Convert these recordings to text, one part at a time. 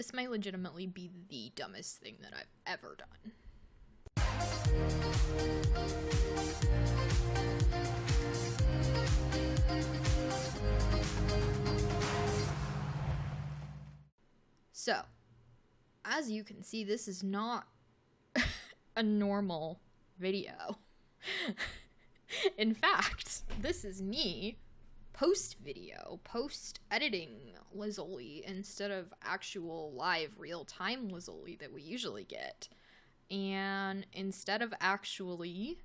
This might legitimately be the dumbest thing that I've ever done. So, as you can see, this is not a normal video. In fact, this is me post-video, post-editing lizzoli instead of actual live real-time lizzoli that we usually get. And instead of actually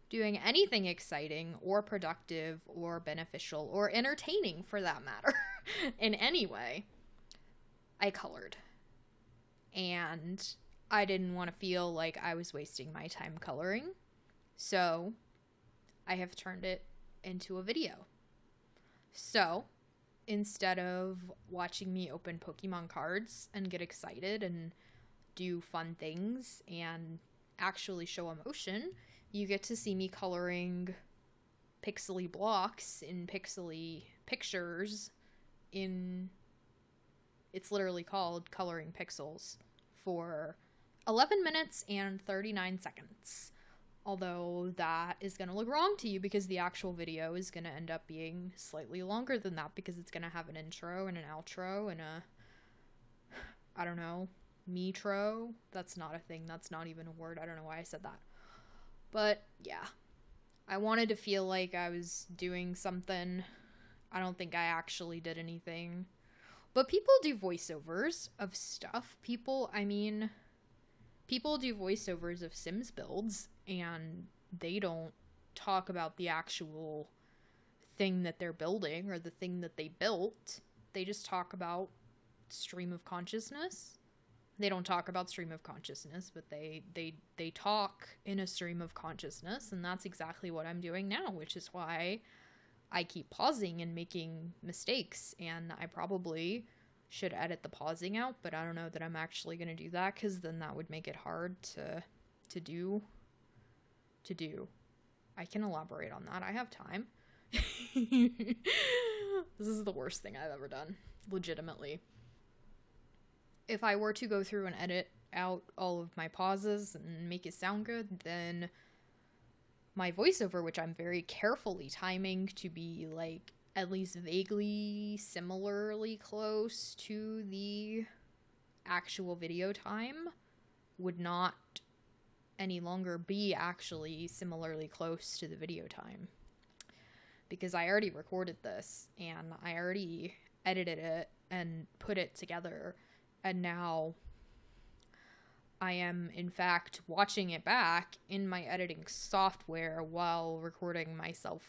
doing anything exciting or productive or beneficial or entertaining for that matter in any way, I colored. And I didn't want to feel like I was wasting my time coloring, so I have turned it into a video. So, instead of watching me open Pokemon cards and get excited and do fun things and actually show emotion, you get to see me coloring pixely blocks in pixely pictures in... It's literally called Coloring Pixels for 11 minutes and 39 seconds. Although that is going to look wrong to you because the actual video is going to end up being slightly longer than that because it's going to have an intro and an outro and a, I don't know, metro. That's not a thing. That's not even a word. I don't know why I said that. But yeah, I wanted to feel like I was doing something. I don't think I actually did anything. But people do voiceovers of stuff. People do voiceovers of Sims builds, and they don't talk about the actual thing that they're building or the thing that they built. They just talk about stream of consciousness. They don't talk about stream of consciousness, but they talk in a stream of consciousness, and that's exactly what I'm doing now, which is why I keep pausing and making mistakes, and I probably should edit the pausing out, but I don't know that I'm actually going to do that, because then that would make it hard to do. I can elaborate on that. I have time. This is the worst thing I've ever done, legitimately. If I were to go through and edit out all of my pauses and make it sound good, then my voiceover, which I'm very carefully timing to be like at least vaguely similarly close to the actual video time, would not any longer be actually similarly close to the video time. Because I already recorded this, and I already edited it and put it together, and now I am, in fact, watching it back in my editing software while recording myself,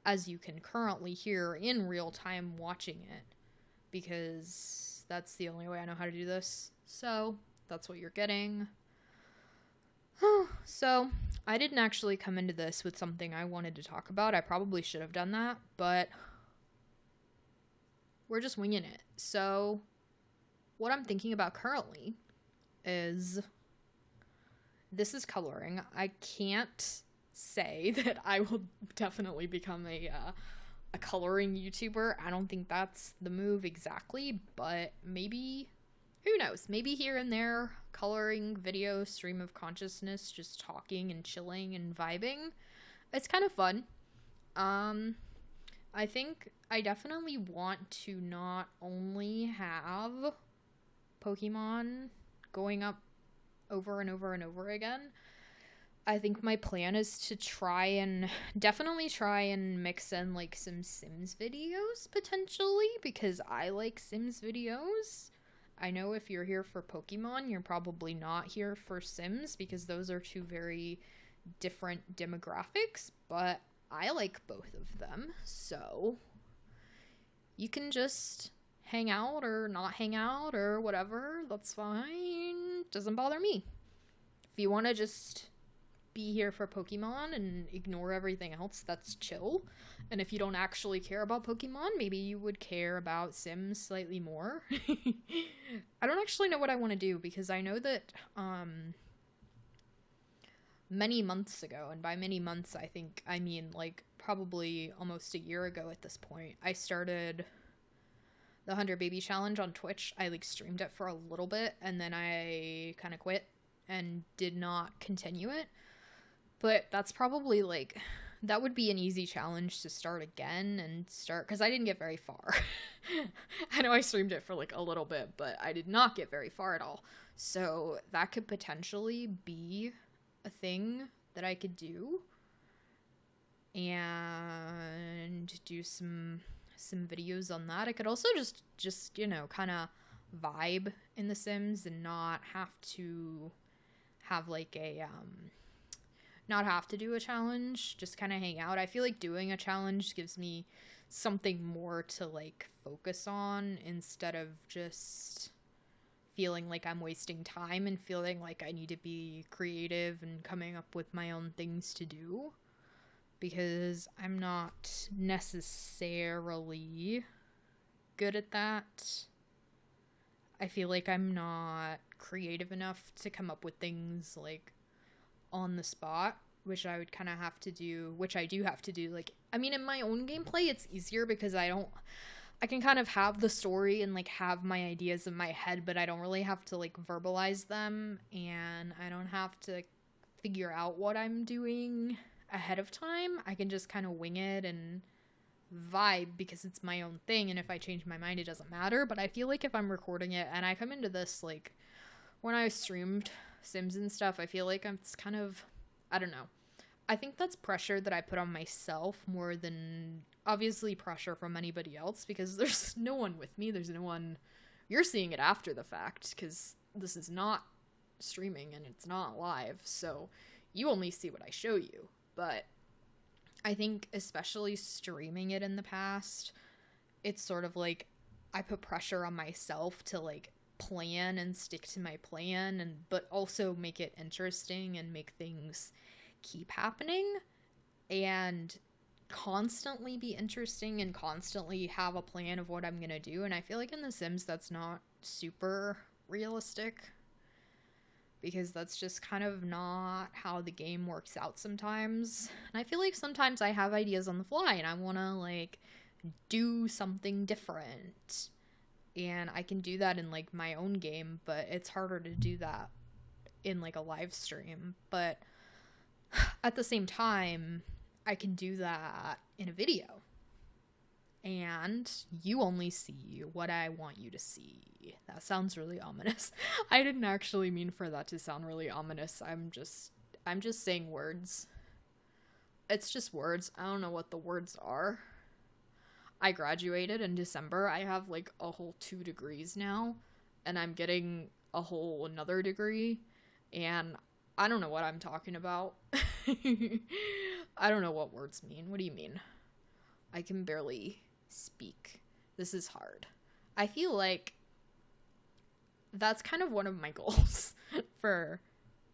as you can currently hear in real time watching it, because that's the only way I know how to do this. So that's what you're getting. So I didn't actually come into this with something I wanted to talk about. I probably should have done that, but we're just winging it. So what I'm thinking about currently is, this is coloring. I can't say that I will definitely become a coloring YouTuber. I don't think that's the move exactly, but maybe, who knows, maybe here and there, coloring video, stream of consciousness, just talking and chilling and vibing. It's kind of fun. I think I definitely want to not only have Pokemon going up over and over and over again. I think my plan is to definitely try and mix in like some Sims videos potentially, because I like Sims videos. I know if you're here for Pokemon, you're probably not here for Sims, because those are two very different demographics, but I like both of them, so you can just hang out or not hang out or whatever. That's fine. Doesn't bother me. If you want to just be here for Pokemon and ignore everything else, that's chill. And if you don't actually care about Pokemon, maybe you would care about Sims slightly more. I don't actually know what I want to do, because I know that many months ago, and by many months I think I mean like probably almost a year ago at this point, I started the 100 baby challenge on Twitch. I like streamed it for a little bit and then I kind of quit and did not continue it. But that's probably like, that would be an easy challenge to start again and start, because I didn't get very far. I know I streamed it for like a little bit, but I did not get very far at all. So that could potentially be a thing that I could do and do some videos on that. I could also just you know, kind of vibe in The Sims and not have to have like a not have to do a challenge, just kind of hang out. I feel like doing a challenge gives me something more to like focus on instead of just feeling like I'm wasting time and feeling like I need to be creative and coming up with my own things to do, because I'm not necessarily good at that. I feel like I'm not creative enough to come up with things like on the spot, which I would kind of have to do, which I do have to do. Like, I mean, in my own gameplay, it's easier because I can kind of have the story and like have my ideas in my head, but I don't really have to like verbalize them, and I don't have to figure out what I'm doing ahead of time. I can just kind of wing it and vibe because it's my own thing, and if I change my mind, it doesn't matter. But I feel like if I'm recording it and I come into this, like when I streamed Sims and stuff, I feel like it's kind of, I don't know. I think that's pressure that I put on myself more than obviously pressure from anybody else, because there's no one with me. There's no one. You're seeing it after the fact because this is not streaming and it's not live, so you only see what I show you. But I think especially streaming it in the past, it's sort of like I put pressure on myself to like plan and stick to my plan, and but also make it interesting and make things keep happening and constantly be interesting and constantly have a plan of what I'm gonna do. And I feel like in The Sims that's not super realistic, because that's just kind of not how the game works out sometimes. And I feel like sometimes I have ideas on the fly and I want to like do something different, and I can do that in like my own game, but it's harder to do that in like a live stream. But at the same time, I can do that in a video, and you only see what I want you to see. That sounds really ominous. I didn't actually mean for that to sound really ominous. I'm just saying words. It's just words. I don't know what the words are. I graduated in December. I have like a whole 2 degrees now, and I'm getting a whole another degree, and I don't know what I'm talking about. I don't know what words mean. What do you mean? I can barely speak. This is hard. I feel like that's kind of one of my goals for,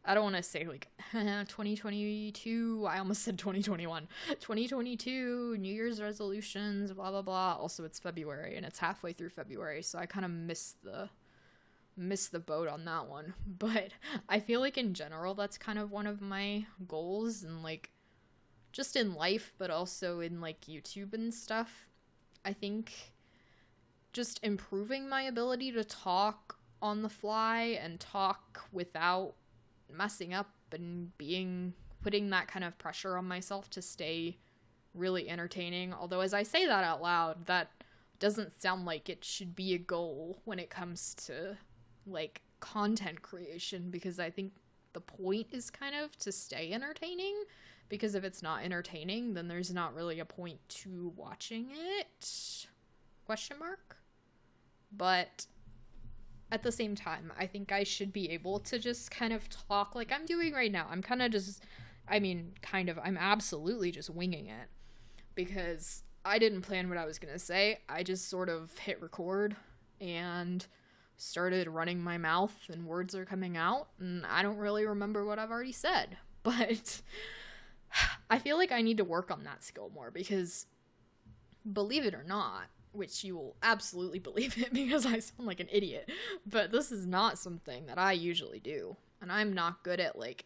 I don't want to say like 2022. I almost said 2021. 2022, New Year's resolutions, blah, blah, blah. Also, it's February and it's halfway through February, so I kind of missed the boat on that one. But I feel like in general, that's kind of one of my goals, and like just in life, but also in like YouTube and stuff. I think just improving my ability to talk on the fly and talk without messing up and putting that kind of pressure on myself to stay really entertaining. Although as I say that out loud, that doesn't sound like it should be a goal when it comes to like content creation, because I think the point is kind of to stay entertaining, because if it's not entertaining, then there's not really a point to watching it, ? But at the same time, I think I should be able to just kind of talk like I'm doing right now. I'm kind of just, I'm absolutely just winging it, because I didn't plan what I was going to say. I just sort of hit record and started running my mouth and words are coming out, and I don't really remember what I've already said. But I feel like I need to work on that skill more, because believe it or not, which you will absolutely believe it because I sound like an idiot, but this is not something that I usually do. And I'm not good at like,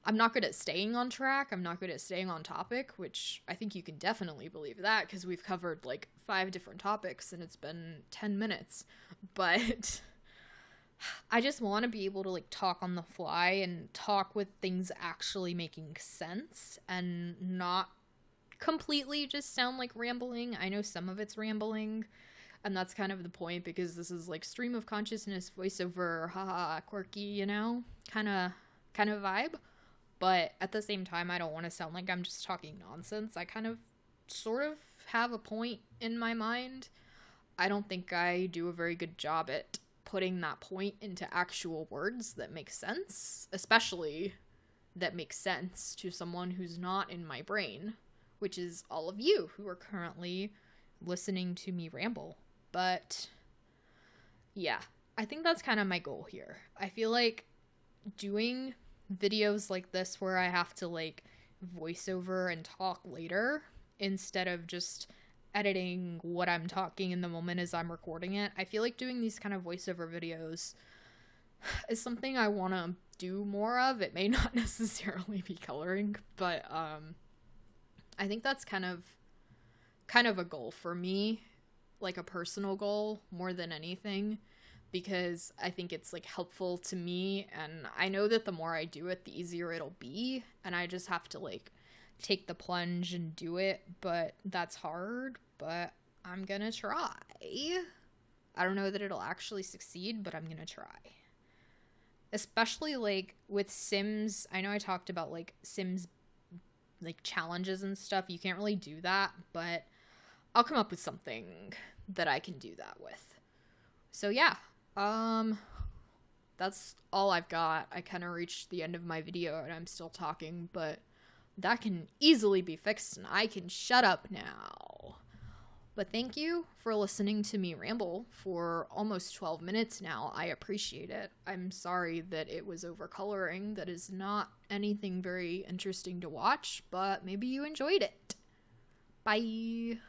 I'm not good at staying on track. I'm not good at staying on topic, which I think you can definitely believe that because we've covered like 5 different topics and it's been 10 minutes. But I just want to be able to like talk on the fly and talk with things actually making sense and not completely just sound like rambling. I know some of it's rambling, and that's kind of the point because this is like stream of consciousness voiceover, haha, quirky, you know, kind of vibe. But at the same time, I don't want to sound like I'm just talking nonsense. I kind of sort of have a point in my mind. I don't think I do a very good job at putting that point into actual words that make sense, especially that make sense to someone who's not in my brain, which is all of you who are currently listening to me ramble. But yeah, I think that's kind of my goal here. I feel like doing videos like this where I have to like voice over and talk later instead of just editing what I'm talking in the moment as I'm recording it. I feel like doing these kind of voiceover videos is something I want to do more of. It may not necessarily be coloring, but I think that's kind of a goal for me, like a personal goal more than anything, because I think it's like helpful to me, and I know that the more I do it, the easier it'll be, and I just have to like take the plunge and do it, but that's hard, but I'm gonna try. I don't know that it'll actually succeed, but I'm gonna try. Especially like with Sims, I know I talked about like Sims like challenges and stuff. You can't really do that, but I'll come up with something that I can do that with. So yeah, that's all I've got. I kind of reached the end of my video and I'm still talking, but that can easily be fixed and I can shut up now. But thank you for listening to me ramble for almost 12 minutes now. I appreciate it. I'm sorry that it was overcoloring. That is not anything very interesting to watch, but maybe you enjoyed it. Bye.